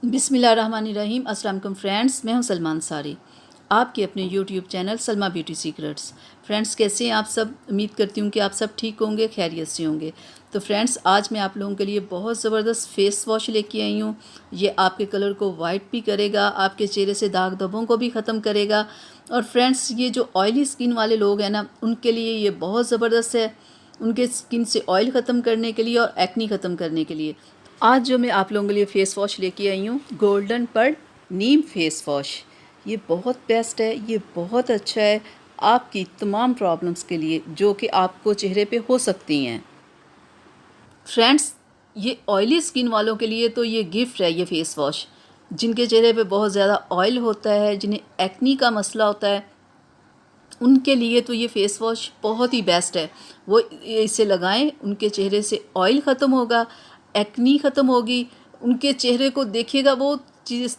बिस्मिल्लाहिर्रहमानिर्रहीम। अस्सलाम वालेकुम फ्रेंड्स, मैं हूं सलमान सारी, आपके अपने YouTube channel Salma beauty secrets. Friends, कैसे हैं आप सब? उम्मीद करती हूं कि आप सब ठीक होंगे, खैरियत से होंगे। तो फ्रेंड्स, आज मैं आप लोगों के लिए बहुत ज़बरदस्त फेस वॉश लेके आई हूं। ये आपके कलर को वाइट भी करेगा, आपके चेहरे से दाग धब्बों को भी ख़त्म करेगा। और फ्रेंड्स, ये जो ऑयली स्किन वाले लोग हैं ना, उनके लिए ये बहुत ज़बरदस्त है, उनके स्किन से ऑयल ख़त्म करने के लिए और एक्नी ख़त्म करने के लिए। आज जो मैं आप लोगों के लिए फ़ेस वॉश लेके आई हूँ, गोल्डन पर्ल नीम फेस वॉश। ये बहुत बेस्ट है, ये बहुत अच्छा है आपकी तमाम प्रॉब्लम्स के लिए जो कि आपको चेहरे पे हो सकती हैं। फ्रेंड्स, ये ऑयली स्किन वालों के लिए तो ये गिफ्ट है, ये फेस वॉश। जिनके चेहरे पे बहुत ज़्यादा ऑयल होता है, जिन्हें एक्नी का मसला होता है, उनके लिए तो ये फ़ेस वॉश बहुत ही बेस्ट है। वो इसे लगाएं, उनके चेहरे से ऑयल ख़त्म होगा, एक्नी ख़त्म होगी, उनके चेहरे को देखिएगा, वो चीज़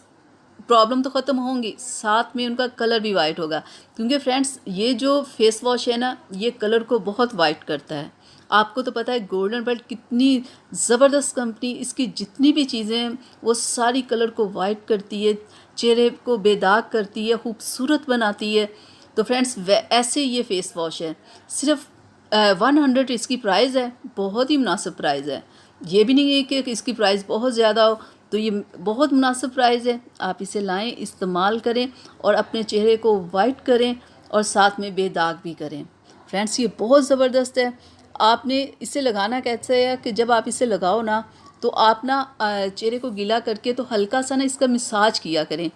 प्रॉब्लम तो ख़त्म होंगी, साथ में उनका कलर भी वाइट होगा। क्योंकि फ्रेंड्स, ये जो फेस वॉश है ना, ये कलर को बहुत वाइट करता है। आपको तो पता है गोल्डन पर्ल कितनी ज़बरदस्त कंपनी, इसकी जितनी भी चीज़ें हैं वो सारी कलर को वाइट करती है, चेहरे को बेदाग करती है, खूबसूरत बनाती है। तो फ्रेंड्स, ऐसे ये फ़ेस वॉश है, सिर्फ 100 इसकी प्राइस है, बहुत ही मुनासिब प्राइस है। ये भी नहीं है कि इसकी प्राइस बहुत ज़्यादा हो, तो ये बहुत मुनासिब प्राइस है। आप इसे लाएं, इस्तेमाल करें और अपने चेहरे को वाइट करें और साथ में बेदाग भी करें। फ्रेंड्स, ये बहुत ज़बरदस्त है। आपने इसे लगाना कैसे है कि जब आप इसे लगाओ ना, तो आप ना चेहरे को गीला करके तो हल्का सा ना इसका मसाज किया करें,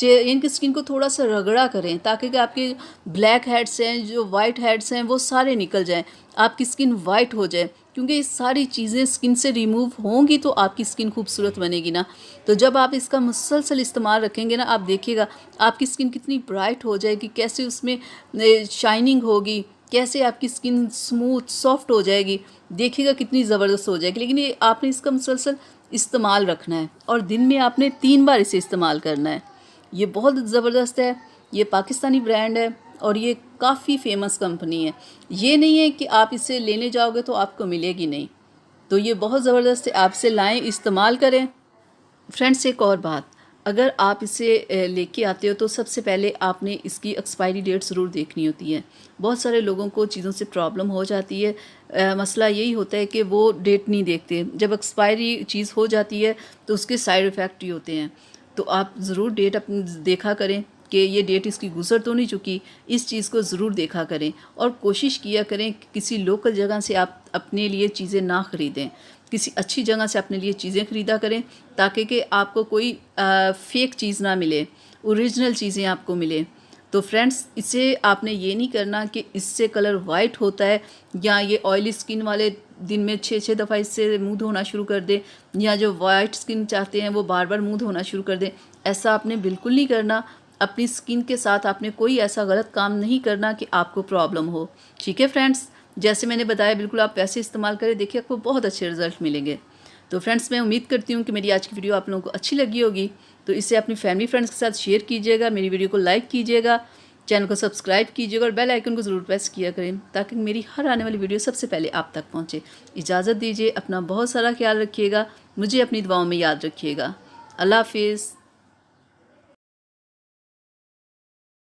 इनकी स्किन को थोड़ा सा रगड़ा करें, ताकि कि आपके ब्लैक हेड्स हैं, जो वाइट हेड्स हैं, वो सारे निकल जाएं, आपकी स्किन वाइट हो जाए। क्योंकि ये सारी चीज़ें स्किन से रिमूव होंगी तो आपकी स्किन खूबसूरत बनेगी ना। तो जब आप इसका मुसलसल इस्तेमाल रखेंगे ना, आप देखिएगा आपकी स्किन कितनी ब्राइट हो जाएगी, कैसे उसमें शाइनिंग होगी, कैसे आपकी स्किन स्मूथ सॉफ्ट हो जाएगी, देखिएगा कितनी ज़बरदस्त हो जाएगी। लेकिन ये आपने इसका मुसलसल इस्तेमाल रखना है और दिन में आपने 3 बार इसे इस्तेमाल करना है। ये बहुत ज़बरदस्त है, ये पाकिस्तानी ब्रांड है और ये काफ़ी फेमस कंपनी है। ये नहीं है कि आप इसे लेने जाओगे तो आपको मिलेगी नहीं। तो ये बहुत ज़बरदस्त है, आप इसे लाएँ, इस्तेमाल करें। फ्रेंड्स, एक और बात, अगर आप इसे लेके आते हो तो सबसे पहले आपने इसकी एक्सपायरी डेट ज़रूर देखनी होती है। बहुत सारे लोगों को चीज़ों से प्रॉब्लम हो जाती है। मसला यही होता है कि वो डेट नहीं देखते। जब एक्सपायरी चीज़ हो जाती है तो उसके साइड इफ़ेक्ट ही होते हैं। तो आप ज़रूर डेट अपनी देखा करें कि ये डेट इसकी गुजर तो नहीं चुकी। इस चीज़ को ज़रूर देखा करें और कोशिश किया करें कि किसी लोकल जगह से आप अपने लिए चीज़ें ना ख़रीदें, किसी अच्छी जगह से अपने लिए चीज़ें ख़रीदा करें, ताकि कि आपको कोई फ़ेक चीज़ ना मिले, ओरिजिनल चीज़ें आपको मिले। तो फ्रेंड्स, इसे आपने ये नहीं करना कि इससे कलर वाइट होता है, या ये ऑयली स्किन वाले दिन में 6-6 दफ़ा इससे मुंह धोना शुरू कर दें, या जो वाइट स्किन चाहते हैं वो बार बार मुंह धोना शुरू कर दें। ऐसा आपने बिल्कुल नहीं करना। अपनी स्किन के साथ आपने कोई ऐसा गलत काम नहीं करना कि आपको प्रॉब्लम हो। ठीक है फ्रेंड्स, जैसे मैंने बताया बिल्कुल आप वैसे इस्तेमाल करें, देखिए आपको बहुत अच्छे रिजल्ट मिलेंगे। तो फ्रेंड्स, मैं उम्मीद करती हूँ कि मेरी आज की वीडियो आप लोगों को अच्छी लगी होगी। तो इसे अपनी फैमिली फ्रेंड्स के साथ शेयर कीजिएगा, मेरी वीडियो को लाइक कीजिएगा, चैनल को सब्सक्राइब कीजिएगा और बेल आइकन को ज़रूर प्रेस किया करें, ताकि मेरी हर आने वाली वीडियो सबसे पहले आप तक पहुँचे। इजाज़त दीजिए, अपना बहुत सारा ख्याल रखिएगा, मुझे अपनी दुआओं में याद रखिएगा। अल्लाह हाफिज़।